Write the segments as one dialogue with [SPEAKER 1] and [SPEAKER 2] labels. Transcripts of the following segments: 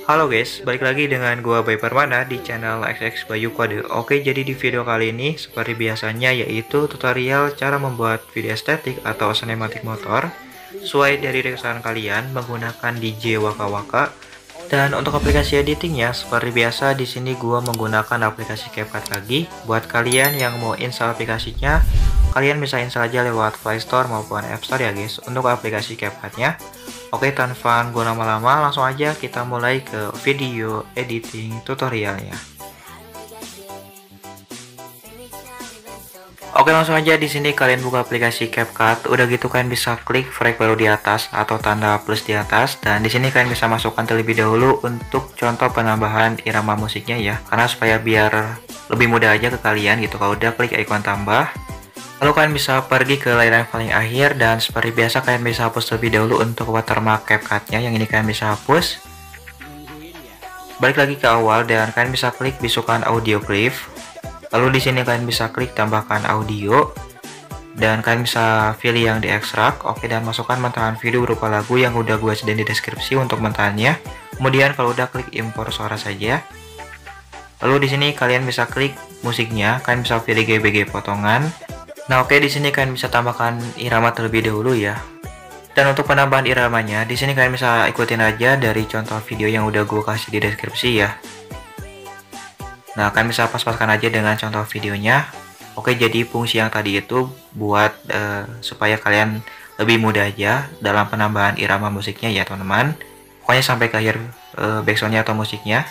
[SPEAKER 1] Halo guys, balik lagi dengan gua Bayu Permana di channel XX Bayu Kode. Oke, jadi di video kali ini seperti biasanya yaitu tutorial cara membuat video estetik atau sinematik motor sesuai dari kesukaan kalian menggunakan DJ Waka Waka. Dan untuk aplikasi editingnya seperti biasa di sini gua menggunakan aplikasi CapCut lagi. Buat kalian yang mau install aplikasinya, kalian bisa install aja lewat Play Store maupun App Store ya guys untuk aplikasi CapCut-nya. Oke, tanpa nunggu lama-lama, langsung aja kita mulai ke video editing tutorialnya. Oke, langsung aja di sini kalian buka aplikasi CapCut. Udah gitu kalian bisa klik frame baru di atas atau tanda plus di atas, dan di sini kalian bisa masukkan terlebih dahulu untuk contoh penambahan irama musiknya ya. Karena supaya biar lebih mudah aja ke kalian gitu. Kalau udah klik ikon tambah, lalu kalian bisa pergi ke layar yang paling akhir, dan seperti biasa kalian bisa hapus terlebih dahulu untuk watermark CapCut-nya. Yang ini kalian bisa hapus. Balik lagi ke awal dan kalian bisa klik bisukan audio clip. Lalu di sini kalian bisa klik tambahkan audio, dan kalian bisa pilih yang diekstrak. Oke, dan masukkan mentahan video berupa lagu yang udah gue sediain di deskripsi untuk mentahannya. Kemudian kalau udah klik impor suara saja. Lalu di sini kalian bisa klik musiknya, kalian bisa pilih GBG potongan. Nah, oke, di sini kalian bisa tambahkan irama terlebih dahulu ya. Dan untuk penambahan iramanya, di sini kalian bisa ikutin aja dari contoh video yang udah gue kasih di deskripsi ya. Nah, kalian bisa pas-paskan aja dengan contoh videonya. Oke, jadi fungsi yang tadi itu buat supaya kalian lebih mudah aja dalam penambahan irama musiknya ya teman-teman. Pokoknya sampai ke akhir backsoundnya atau musiknya.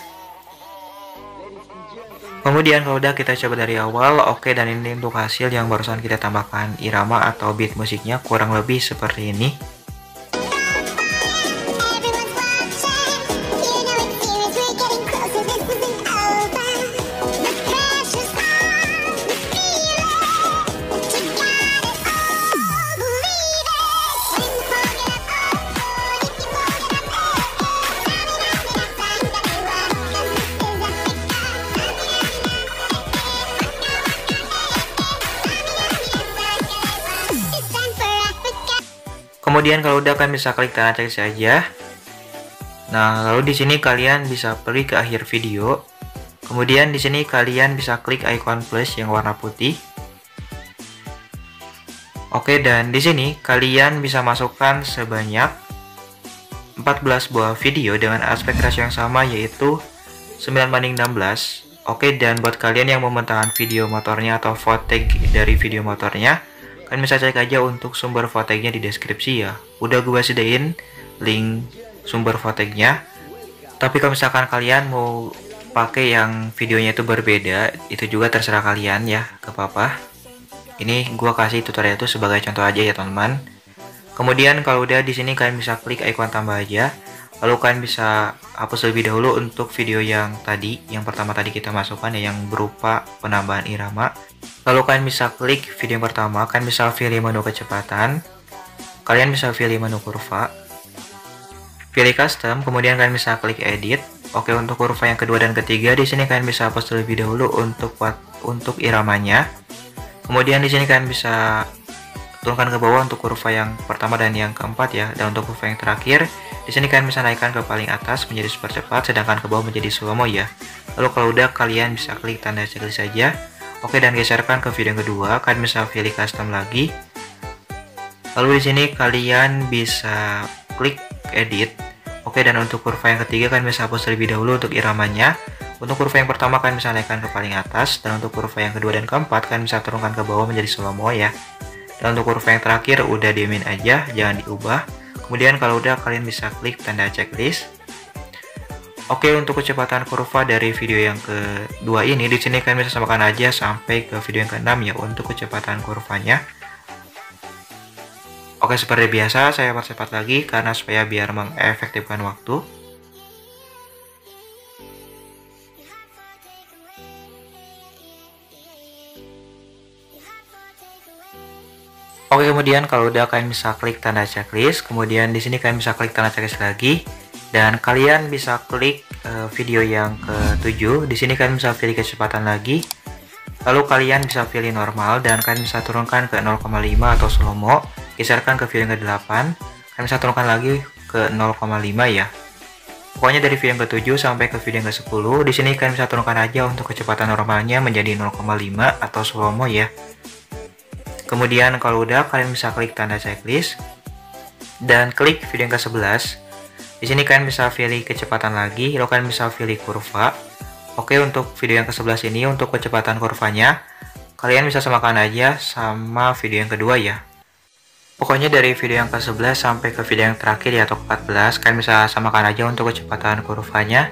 [SPEAKER 1] Kemudian kalau udah kita coba dari awal, oke, dan ini untuk hasil yang barusan kita tambahkan irama atau beat musiknya kurang lebih seperti ini. Kemudian kalau udah kalian bisa klik tanda cek saja. Nah, lalu di sini kalian bisa pergi ke akhir video. Kemudian di sini kalian bisa klik icon plus yang warna putih. Oke, dan di sini kalian bisa masukkan sebanyak 14 buah video dengan aspek rasio yang sama yaitu 9:16. Oke, dan buat kalian yang mau mentahan video motornya atau footage dari video motornya, kalian bisa cek aja untuk sumber footage-nya di deskripsi ya. Udah gue sediain link sumber footage-nya. Tapi kalau misalkan kalian mau pakai yang videonya itu berbeda, itu juga terserah kalian ya, gak apa-apa. Ini gue kasih tutorial itu sebagai contoh aja ya teman-teman. Kemudian kalau udah di sini kalian bisa klik ikon tambah aja. Lalu kalian bisa hapus lebih dahulu untuk video yang tadi, yang pertama tadi kita masukkan ya, yang berupa penambahan irama. Lalu kalian bisa klik video yang pertama, kalian bisa pilih menu kecepatan, kalian bisa pilih menu kurva, pilih custom, kemudian kalian bisa klik edit. Oke, untuk kurva yang kedua dan ketiga di sini kalian bisa hapus terlebih dahulu untuk iramanya. Kemudian di sini kalian bisa turunkan ke bawah untuk kurva yang pertama dan yang keempat ya. Dan untuk kurva yang terakhir di sini kalian bisa naikkan ke paling atas menjadi super cepat, sedangkan ke bawah menjadi slow mo ya. Lalu kalau udah kalian bisa klik tanda checklist saja. Oke, dan geserkan ke video yang kedua, kalian bisa pilih custom lagi. Lalu di sini kalian bisa klik edit. Oke, dan untuk kurva yang ketiga kalian bisa hapus terlebih dahulu untuk iramanya. Untuk kurva yang pertama kalian bisa naikkan ke paling atas, dan untuk kurva yang kedua dan keempat kalian bisa turunkan ke bawah menjadi slow mo ya. Dan untuk kurva yang terakhir udah diemin aja, jangan diubah. Kemudian kalau udah kalian bisa klik tanda checklist. Oke, untuk kecepatan kurva dari video yang kedua ini di sini kalian bisa samakan aja sampai ke video yang keenam ya untuk kecepatan kurvanya. Oke, seperti biasa saya percepat lagi karena supaya biar mengefektifkan waktu. Oke, kemudian kalau udah kalian bisa klik tanda checklist, kemudian di sini kalian bisa klik tanda checklist lagi. Dan kalian bisa klik video yang ke-7. Di sini kalian bisa pilih kecepatan lagi. Lalu kalian bisa pilih normal dan kalian bisa turunkan ke 0,5 atau slow mo. Geserkan ke video yang ke-8. Kalian bisa turunkan lagi ke 0,5 ya. Pokoknya dari video yang ke-7 sampai ke video yang ke-10, di sini kalian bisa turunkan aja untuk kecepatan normalnya menjadi 0,5 atau slow mo ya. Kemudian kalau udah, kalian bisa klik tanda checklist dan klik video yang ke-11. Di sini kalian bisa pilih kecepatan lagi, lalu kalian bisa pilih kurva. Oke, untuk video yang ke-11 ini untuk kecepatan kurvanya kalian bisa samakan aja sama video yang kedua ya. Pokoknya dari video yang ke-11 sampai ke video yang terakhir ya, atau ke-14, kalian bisa samakan aja untuk kecepatan kurvanya.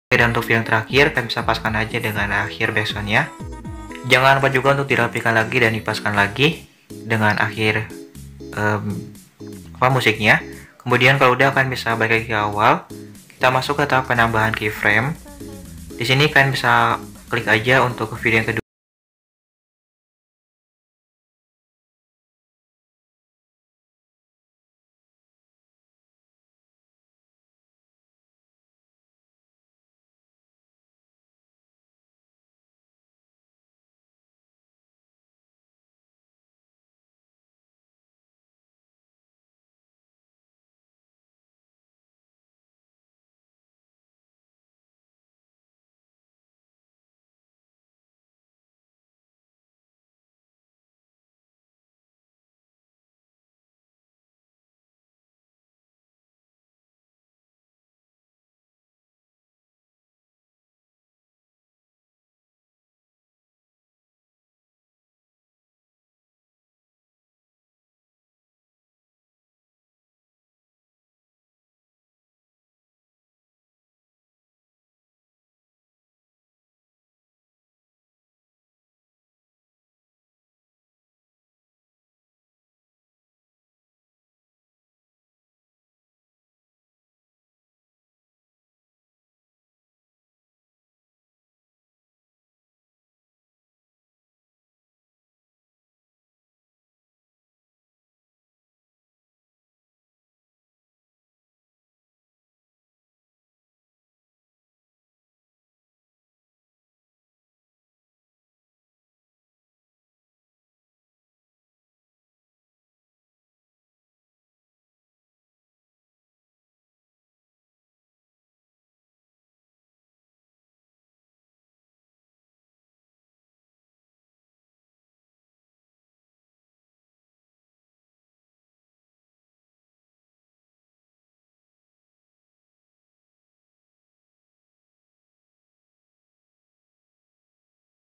[SPEAKER 1] Dan untuk video yang terakhir, kalian bisa paskan aja dengan akhir backsoundnya. Jangan lupa juga untuk dirapikan lagi dan dipaskan lagi dengan akhir musiknya. Kemudian kalau udah, kalian bisa balik lagi ke awal. Kita masuk ke tahap penambahan keyframe. Di sini kalian bisa klik aja untuk video yang kedua.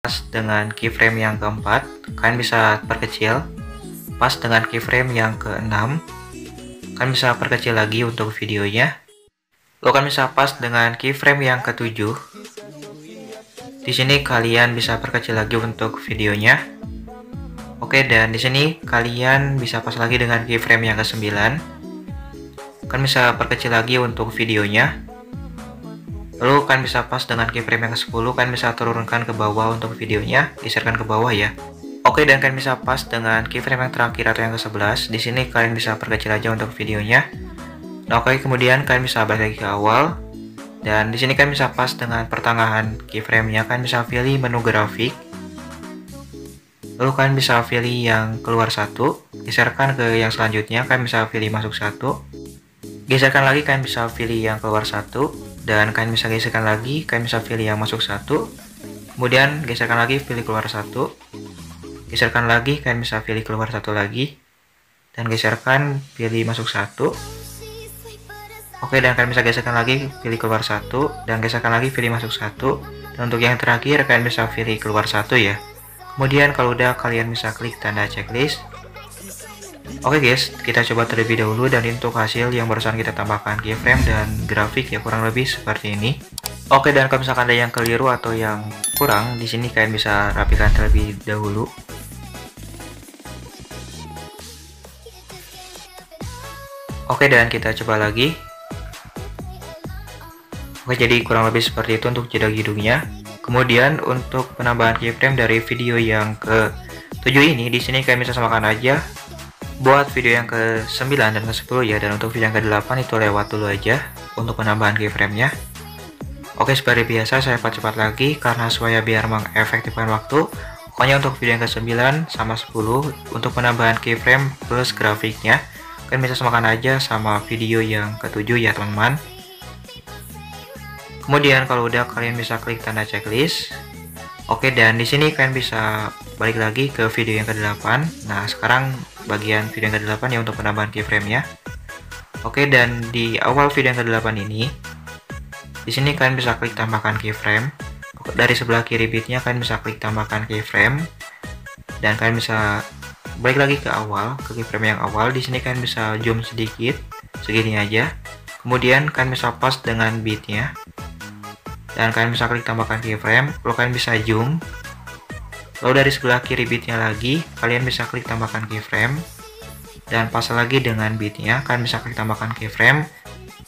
[SPEAKER 1] Pas dengan keyframe yang keempat, kalian bisa perkecil. Pas dengan keyframe yang keenam, kalian bisa perkecil lagi untuk videonya. Lo kan bisa pas dengan keyframe yang ketujuh. Di sini kalian bisa perkecil lagi untuk videonya. Oke, dan di sini kalian bisa pas lagi dengan keyframe yang ke-9. Kalian bisa perkecil lagi untuk videonya. Lalu kalian bisa pas dengan keyframe yang ke-10, kalian bisa turunkan ke bawah untuk videonya, geserkan ke bawah ya. Oke, dan kalian bisa pas dengan keyframe yang terakhir atau yang ke-11. Di sini kalian bisa perkecil aja untuk videonya. Nah, oke, kemudian kalian bisa balik lagi ke awal. Dan di sini kalian bisa pas dengan pertengahan keyframe-nya. Kalian bisa pilih menu grafik. Lalu kalian bisa pilih yang keluar satu, geserkan ke yang selanjutnya. Kalian bisa pilih masuk satu. Geserkan lagi, kalian bisa pilih yang keluar satu, dan kalian bisa geserkan lagi, kalian bisa pilih yang masuk satu. Kemudian geserkan lagi, pilih keluar satu. Geserkan lagi, kalian bisa pilih keluar satu lagi, dan geserkan, pilih masuk satu. Oke, dan kalian bisa geserkan lagi, pilih keluar satu, dan geserkan lagi, pilih masuk satu. Dan untuk yang terakhir, kalian bisa pilih keluar satu ya. Kemudian kalau udah, kalian bisa klik tanda checklist. Oke guys, kita coba terlebih dahulu, dan untuk hasil yang barusan kita tambahkan keyframe dan grafik ya kurang lebih seperti ini. Oke, dan kalau misalkan ada yang keliru atau yang kurang, di sini kalian bisa rapikan terlebih dahulu. Oke, dan kita coba lagi. Oke, jadi kurang lebih seperti itu untuk jeda hidungnya. Kemudian untuk penambahan keyframe dari video yang ke-7 ini, di sini kalian bisa samakan aja buat video yang ke-9 dan ke-10 ya, dan untuk video yang ke-8 itu lewat dulu aja untuk penambahan keyframe-nya. Oke, seperti biasa saya percepat lagi karena supaya biar mengefektifkan waktu. Pokoknya untuk video yang ke-9 sama 10 untuk penambahan keyframe plus grafiknya, kalian bisa samakan aja sama video yang ke-7 ya teman-teman. Kemudian kalau udah, kalian bisa klik tanda checklist. Oke, dan di sini kalian bisa balik lagi ke video yang ke-8. Nah, sekarang bagian video yang ke-8 ya untuk penambahan keyframe-nya. Oke, dan di awal video yang ke-8 ini, di sini kalian bisa klik tambahkan keyframe. Dari sebelah kiri bitnya kalian bisa klik tambahkan keyframe, dan kalian bisa balik lagi ke awal, ke keyframe yang awal. Di sini kalian bisa zoom sedikit, segini aja. Kemudian kalian bisa pas dengan bitnya. Dan kalian bisa klik tambahkan keyframe, lalu kalian bisa zoom. Lalu dari sebelah kiri bitnya lagi, kalian bisa klik tambahkan keyframe. Dan pas lagi dengan bitnya, kalian bisa klik tambahkan keyframe.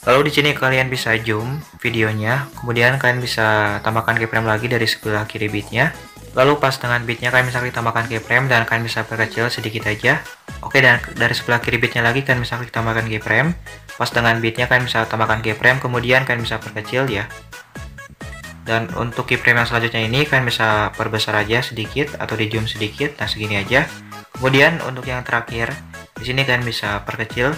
[SPEAKER 1] Lalu di sini kalian bisa zoom videonya, kemudian kalian bisa tambahkan keyframe lagi dari sebelah kiri bitnya. Lalu pas dengan bitnya, kalian bisa klik tambahkan keyframe dan kalian bisa perkecil sedikit aja. Oke, dan dari sebelah kiri bitnya lagi, kalian bisa klik tambahkan keyframe. Pas dengan bitnya, kalian bisa tambahkan keyframe, kemudian kalian bisa perkecil ya. Dan untuk keyframe yang selanjutnya ini kalian bisa perbesar aja sedikit atau di zoom sedikit, nah segini aja. Kemudian untuk yang terakhir, di sini kalian bisa perkecil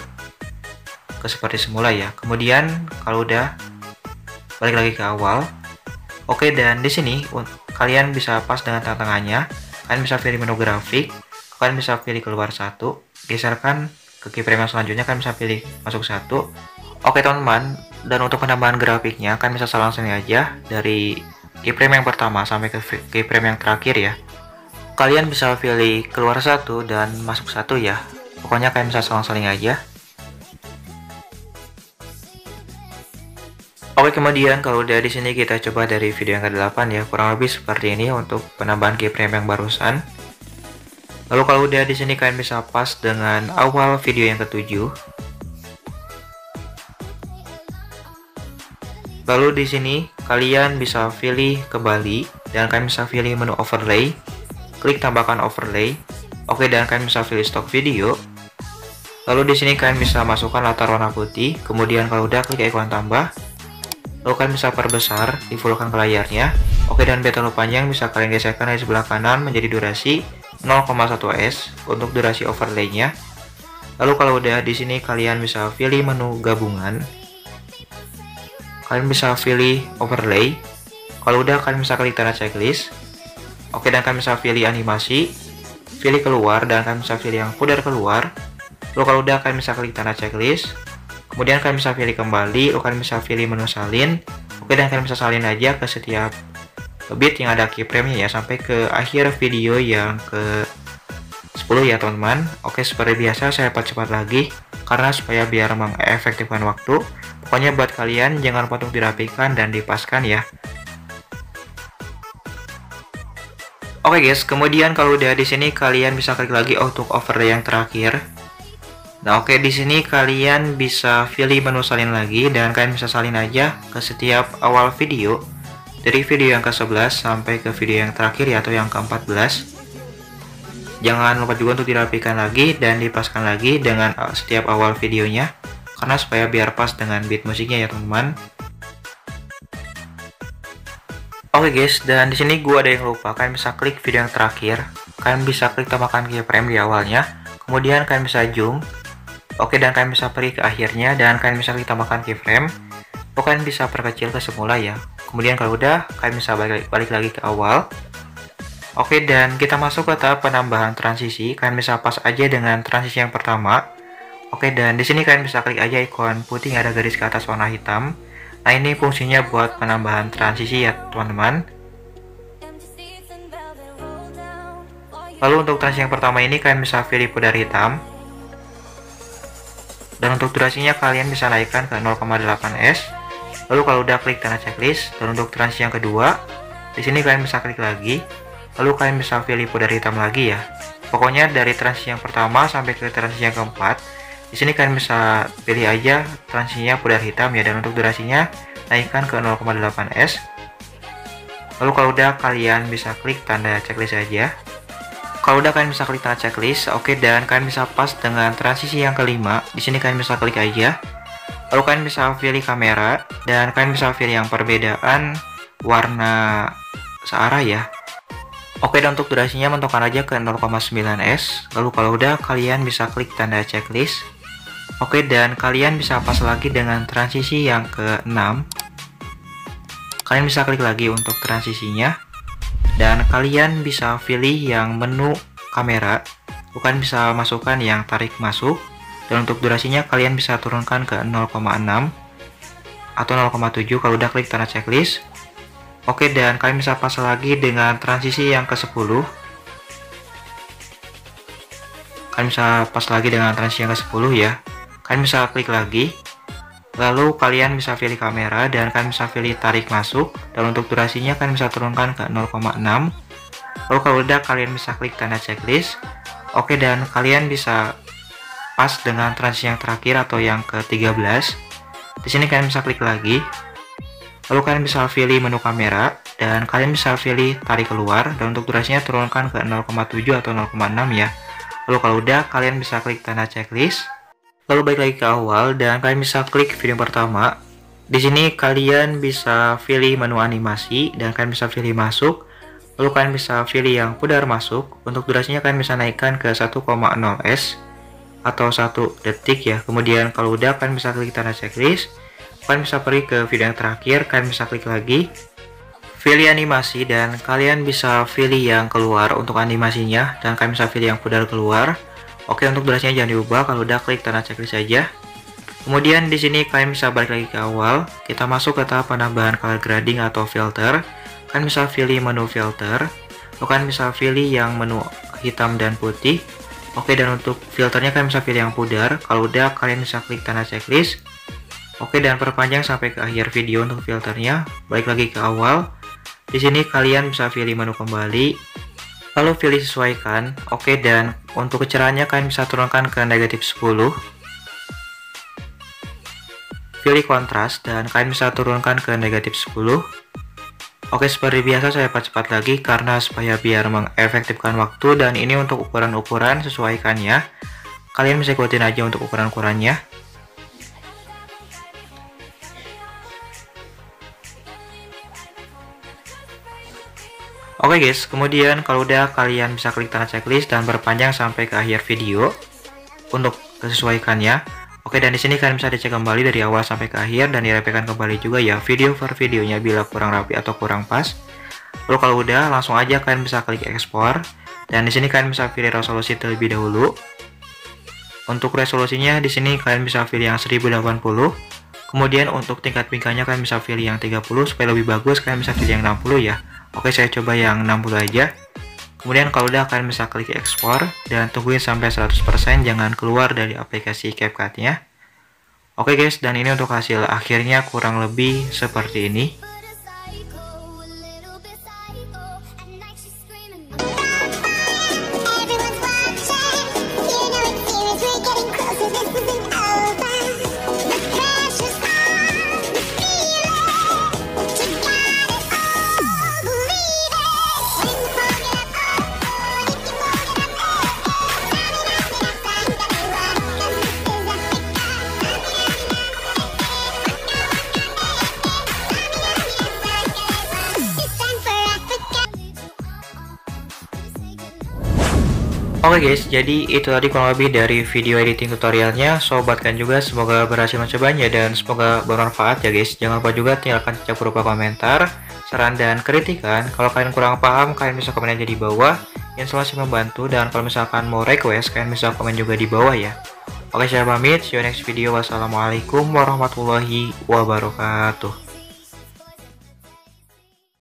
[SPEAKER 1] ke seperti semula ya. Kemudian kalau udah, balik lagi ke awal. Oke, dan di sini kalian bisa pas dengan tengah-tengahnya. Kalian bisa pilih menu grafik, kalian bisa pilih keluar satu, geserkan ke keyframe yang selanjutnya, kalian bisa pilih masuk satu. Oke teman-teman, dan untuk penambahan grafiknya kalian bisa langsung aja dari keyframe yang pertama sampai ke keyframe yang terakhir ya. Kalian bisa pilih keluar satu dan masuk satu ya. Pokoknya kalian bisa selang-seling aja. Oke, kemudian kalau udah di sini kita coba dari video yang ke-8 ya, kurang lebih seperti ini untuk penambahan keyframe yang barusan. Lalu kalau udah di sini kalian bisa pas dengan awal video yang ke-7. Lalu di sini kalian bisa pilih kembali dan kalian bisa pilih menu overlay, klik tambahkan overlay. Oke, dan kalian bisa pilih stock video. Lalu di sini kalian bisa masukkan latar warna putih, kemudian kalau udah klik ikon tambah. Lalu kalian bisa perbesar, difullkan ke layarnya. Oke, dan beta panjang bisa kalian geserkan dari sebelah kanan menjadi durasi 0,1s untuk durasi overlay-nya. Lalu kalau udah di sini kalian bisa pilih menu gabungan. Kalian bisa pilih overlay. Kalau udah kalian bisa klik tanda checklist. Oke, dan kalian bisa pilih animasi, pilih keluar, dan kalian bisa pilih yang pudar keluar. Lalu kalau udah kalian bisa klik tanda checklist. Kemudian kalian bisa pilih kembali, lalu kalian bisa pilih menu salin. Oke, dan kalian bisa salin aja ke setiap bit yang ada keyframe-nya ya, sampai ke akhir video yang ke 10 ya teman-teman. Oke, seperti biasa saya percepat lagi karena supaya biar mengefektifkan waktu. Pokoknya buat kalian jangan lupa untuk dirapikan dan dipaskan ya. Oke guys, kemudian kalau udah di sini kalian bisa klik lagi untuk overlay yang terakhir. Nah, oke, di sini kalian bisa pilih menu salin lagi dan kalian bisa salin aja ke setiap awal video dari video yang ke-11 sampai ke video yang terakhir ya, atau yang ke-14. Jangan lupa juga untuk dirapikan lagi dan dipaskan lagi dengan setiap awal videonya. karena supaya biar pas dengan beat musiknya ya teman-teman. Oke guys, dan di sini gua ada yang lupa. Kalian bisa klik video yang terakhir. Kalian bisa klik tambahkan keyframe di awalnya. Kemudian kalian bisa zoom. Oke, dan kalian bisa pergi ke akhirnya dan kalian bisa klik tambahkan keyframe. Kalian bisa perkecil ke semula ya. Kemudian kalau udah, kalian bisa balik lagi ke awal. Oke, dan kita masuk ke tahap penambahan transisi. Kalian bisa pas aja dengan transisi yang pertama. Oke, dan di sini kalian bisa klik aja ikon putih yang ada garis ke atas warna hitam. Nah, ini fungsinya buat penambahan transisi ya teman-teman. Lalu untuk transisi yang pertama ini kalian bisa pilih pudar hitam. Dan untuk durasinya kalian bisa naikkan ke 0,8s. Lalu kalau udah klik tanda checklist. Dan untuk transisi yang kedua, di sini kalian bisa klik lagi. Lalu kalian bisa pilih pudar hitam lagi ya. Pokoknya dari transisi yang pertama sampai ke transisi yang keempat. Di sini kalian bisa pilih aja transisinya pudar hitam ya, dan untuk durasinya naikkan ke 0,8s. Lalu kalau udah kalian bisa klik tanda checklist aja. Kalau udah kalian bisa klik tanda checklist, oke, dan kalian bisa pas dengan transisi yang kelima. Di sini kalian bisa klik aja. Lalu kalian bisa pilih kamera dan kalian bisa pilih yang perbedaan warna searah ya. Oke, dan untuk durasinya menentukan aja ke 0,9s. Lalu kalau udah kalian bisa klik tanda checklist. Oke, dan kalian bisa pas lagi dengan transisi yang ke-6. Kalian bisa klik lagi untuk transisinya. Dan kalian bisa pilih yang menu kamera. Kalian bisa masukkan yang tarik masuk. Dan untuk durasinya kalian bisa turunkan ke 0,6 atau 0,7 kalau udah klik tanda checklist. Oke, dan kalian bisa pas lagi dengan transisi yang ke-10. Kalian bisa pas lagi dengan transisi yang ke-10 ya. Kalian bisa klik lagi. Lalu kalian bisa pilih kamera dan kalian bisa pilih tarik masuk. Dan untuk durasinya kalian bisa turunkan ke 0,6. Lalu kalau udah kalian bisa klik tanda checklist. Oke, dan kalian bisa pas dengan transisi yang terakhir atau yang ke-13. Di sini kalian bisa klik lagi. Lalu kalian bisa pilih menu kamera dan kalian bisa pilih tarik keluar, dan untuk durasinya turunkan ke 0,7 atau 0,6 ya. Lalu kalau udah kalian bisa klik tanda checklist. Lalu balik lagi ke awal dan kalian bisa klik video pertama. Di sini kalian bisa pilih menu animasi dan kalian bisa pilih masuk. Lalu kalian bisa pilih yang pudar masuk. Untuk durasinya kalian bisa naikkan ke 1,0s atau 1 detik ya. Kemudian kalau udah kalian bisa klik tanda checklist. Kalian bisa pergi ke video yang terakhir, kalian bisa klik lagi. Pilih animasi dan kalian bisa pilih yang keluar untuk animasinya dan kalian bisa pilih yang pudar keluar. Oke, untuk durasinya jangan diubah, kalau udah klik tanda checklist saja. Kemudian di sini kalian bisa balik lagi ke awal. Kita masuk ke tahap penambahan color grading atau filter. Kalian bisa pilih menu filter. Lalu kalian bisa pilih yang menu hitam dan putih. Oke, dan untuk filternya kalian bisa pilih yang pudar. Kalau udah kalian bisa klik tanda checklist. Oke, dan perpanjang sampai ke akhir video untuk filternya. Balik lagi ke awal. Di sini kalian bisa pilih menu kembali. Lalu pilih sesuaikan. Oke, dan untuk kecerahannya kalian bisa turunkan ke -10. Pilih kontras dan kalian bisa turunkan ke -10. Oke, seperti biasa saya percepat lagi karena supaya biar mengefektifkan waktu, dan ini untuk ukuran-ukuran sesuaikannya. Kalian bisa ikutin aja untuk ukuran-ukurannya. Oke guys, kemudian kalau udah kalian bisa klik tanda checklist dan berpanjang sampai ke akhir video untuk kesesuaikannya. Oke, dan di sini kalian bisa dicek kembali dari awal sampai ke akhir dan dirapihkan kembali juga ya video per videonya bila kurang rapi atau kurang pas. Lalu kalau udah langsung aja kalian bisa klik ekspor dan di sini kalian bisa pilih resolusi terlebih dahulu. Untuk resolusinya di sini kalian bisa pilih yang 1080. Kemudian untuk tingkat pingkatnya kalian bisa pilih yang 30, supaya lebih bagus kalian bisa pilih yang 60 ya. Oke, saya coba yang 60 aja. Kemudian kalau udah kalian bisa klik ekspor dan tungguin sampai 100%, jangan keluar dari aplikasi CapCut-nya. Oke guys, dan ini untuk hasil akhirnya kurang lebih seperti ini. Oke guys, jadi itu tadi kurang lebih dari video editing tutorialnya. Sobat kan juga semoga berhasil mencobanya dan semoga bermanfaat ya guys. Jangan lupa juga tinggalkan jejak berupa komentar, saran dan kritikan. Kalau kalian kurang paham, kalian bisa komen aja di bawah. Insya membantu, dan kalau misalkan mau request, kalian bisa komen juga di bawah ya. Oke, saya pamit. See you next video. Wassalamualaikum warahmatullahi wabarakatuh.